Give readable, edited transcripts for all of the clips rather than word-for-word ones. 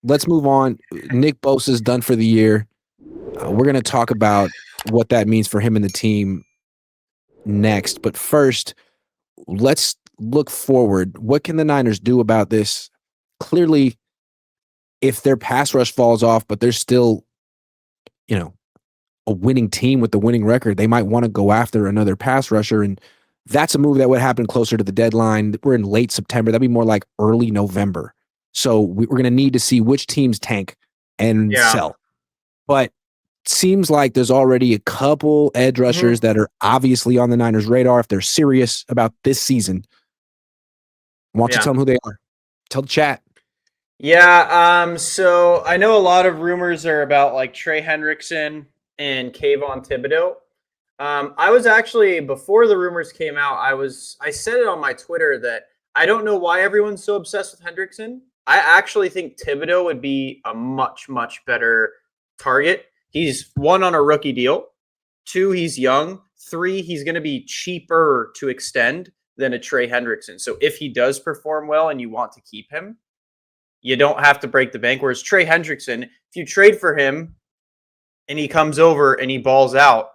let's move on. Nick Bosa's done for the year. We're going to talk about what that means for him and the team next. But first, let's look forward. What can the Niners do about this? Clearly, if their pass rush falls off, but they're still, a winning team with the winning record, they might want to go after another pass rusher. And that's a move that would happen closer to the deadline. We're in late September. That'd be more like early November. So we're going to need to see which teams tank and sell. But seems like there's already a couple edge rushers that are obviously on the Niners' radar if they're serious about this season. Why don't you tell them who they are? Tell the chat. Yeah, so I know a lot of rumors are about like Trey Hendrickson and Kayvon Thibodeau. I was actually, before the rumors came out, I said it on my Twitter that I don't know why everyone's so obsessed with Hendrickson. I actually think Thibodeau would be a much, much better target. He's 1, on a rookie deal. 2, he's young. 3, he's going to be cheaper to extend than a Trey Hendrickson. So if he does perform well and you want to keep him, you don't have to break the bank. Whereas Trey Hendrickson, if you trade for him and he comes over and he balls out,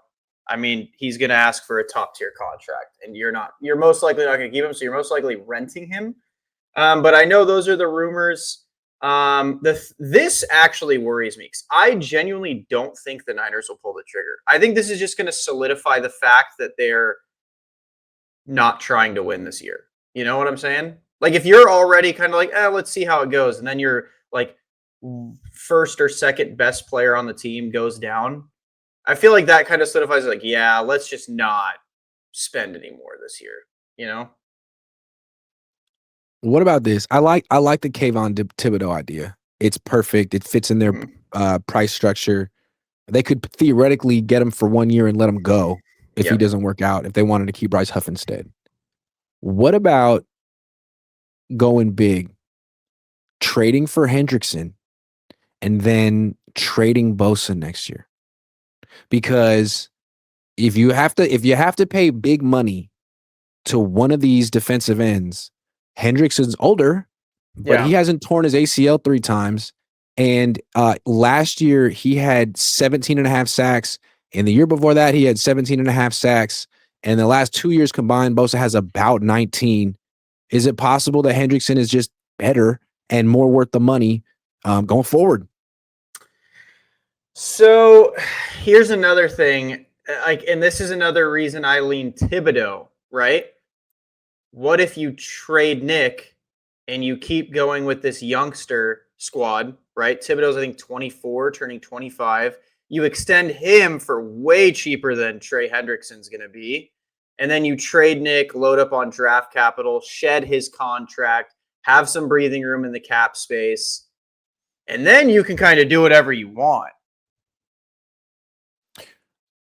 I mean, he's going to ask for a top tier contract, and you're most likely not going to keep him. So you're most likely renting him. But I know those are the rumors. This actually worries me because I genuinely don't think the Niners will pull the trigger. I think this is just going to solidify the fact that they're not trying to win this year. You know what I'm saying? Like, if you're already kind of like, let's see how it goes, and then you're like first or second best player on the team goes down, I feel like that kind of solidifies like, yeah, let's just not spend any more this year, you know? What about this? I like the Kayvon Thibodeau idea. It's perfect. It fits in their price structure. They could theoretically get him for 1 year and let him go if he doesn't work out, if they wanted to keep Bryce Huff instead. What about going big, trading for Hendrickson, and then trading Bosa next year? Because if you have to pay big money to one of these defensive ends, Hendrickson's older, but he hasn't torn his ACL 3 times. And last year he had 17 and a half sacks. And the year before that, he had 17 and a half sacks. And the last 2 years combined, Bosa has about 19. Is it possible that Hendrickson is just better and more worth the money going forward? So here's another thing. And this is another reason I lean Thibodeau, right? What if you trade Nick and you keep going with this youngster squad, right? Thibodeau's, I think, 24, turning 25. You extend him for way cheaper than Trey Hendrickson's going to be. And then you trade Nick, load up on draft capital, shed his contract, have some breathing room in the cap space. And then you can kind of do whatever you want.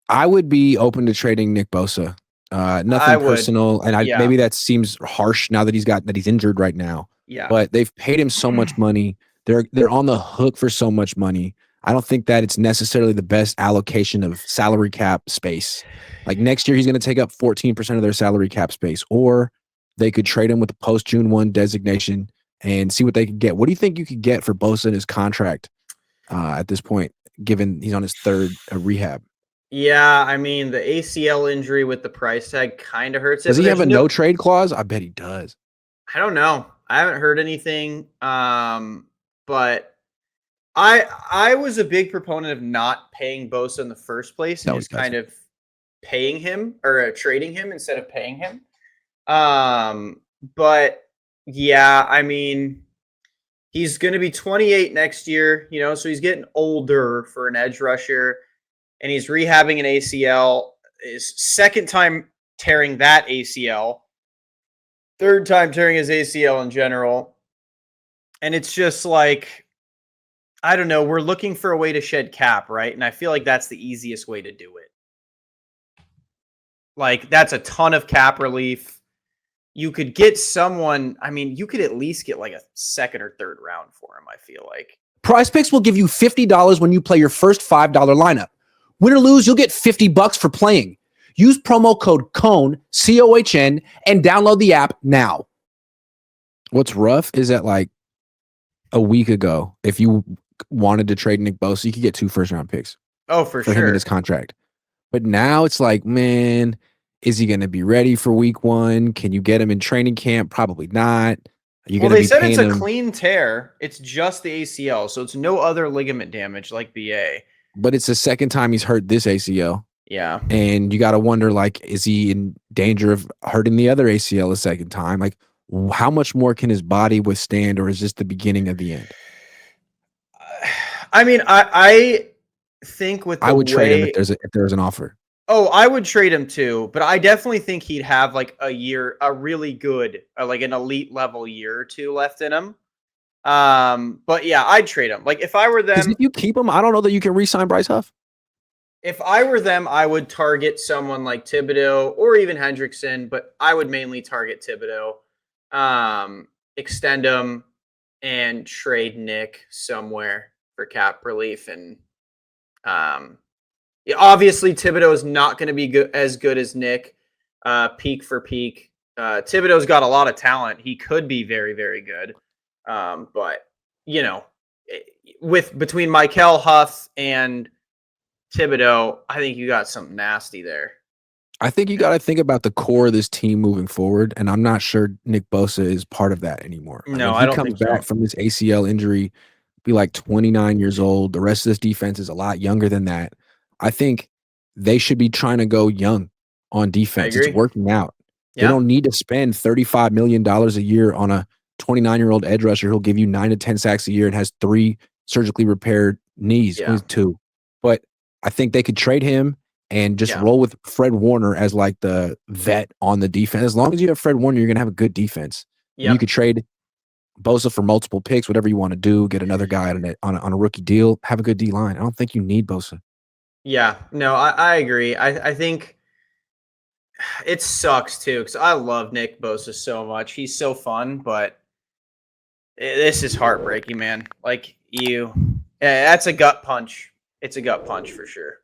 I would be open to trading Nick Bosa. Nothing personal, and maybe that seems harsh now that he's injured right now. Yeah, but they've paid him so much money. They're on the hook for so much money. I don't think that it's necessarily the best allocation of salary cap space. Like next year, he's going to take up 14% of their salary cap space, or they could trade him with a post June 1 designation and see what they could get. What do you think you could get for Bosa in his contract at this point, given he's on his 3rd rehab? Yeah, I mean, the ACL injury with the price tag kind of hurts. Does he have a no trade clause? I bet he does. I don't know. I haven't heard anything. But I was a big proponent of not paying Bosa in the first place and just kind of paying him or trading him instead of paying him. But yeah, I mean, he's going to be 28 next year, so he's getting older for an edge rusher. And he's rehabbing an ACL, his 2nd time tearing that ACL, 3rd time tearing his ACL in general. And it's just like, I don't know, we're looking for a way to shed cap, right? And I feel like that's the easiest way to do it. Like, that's a ton of cap relief. You could get someone, I mean, you could at least get like a 2nd or 3rd round for him, I feel like. Prize Picks will give you $50 when you play your first $5 lineup. Win or lose, you'll get $50 for playing. Use promo code Cohn, COHN, and download the app now. What's rough is that, like, a week ago, if you wanted to trade Nick Bosa, you could get 2 first-round picks Oh, for for him in his sure. contract. But now it's like, man, is he going to be ready for week 1? Can you get him in training camp? Probably not. Are you Well, going to they be said it's paying a him? clean tear. It's just the ACL, so it's no other ligament damage like BA. But it's the second time he's hurt this ACL. Yeah. And you got to wonder, like, is he in danger of hurting the other ACL a second time? Like, how much more can his body withstand, or is this the beginning of the end? I mean, I think with I the would trade him way if there was an offer. Oh, I would trade him too, but I definitely think he'd have like a year, a really good, like an elite level year or two left in him. But yeah, I'd trade him. Like if I were Because them, if you keep him, I don't know that you can re-sign Bryce Huff. if I were them, I would target someone like Thibodeau or even Hendrickson, but I would mainly target Thibodeau, extend him, and trade Nick somewhere for cap relief. And um, yeah, obviously Thibodeau is not going to be as good as Nick, peak for peak. Thibodeau's got a lot of talent. He could be very, very good. But you know, with between Michael Huff and Thibodeau, I think you got something nasty there. I think you got to think about the core of this team moving forward, and I'm not sure Nick Bosa is part of that anymore. Like No, when I he don't comes think so. back from this ACL injury, be like 29 years old. The rest of this defense is a lot younger than that. I think they should be trying to go young on I defense. It's agree. working out. They Yeah. don't need to spend $35 million a year on a 29-year-old edge rusher who'll give you 9 to 10 sacks a year and has 3 surgically repaired knees, Yeah. 2. But I think they could trade him and just Yeah. roll with Fred Warner as like the vet on the defense. As long as you have Fred Warner, you're going to have a good defense. And you Yep. could trade Bosa for multiple picks, whatever you want to do, get another guy on a rookie deal, have a good D line. I don't think you need Bosa. Yeah. No, I agree. I think it sucks too because I love Nick Bosa so much. He's so fun, but this is heartbreaking, man. Like you, that's a gut punch. It's a gut punch for sure.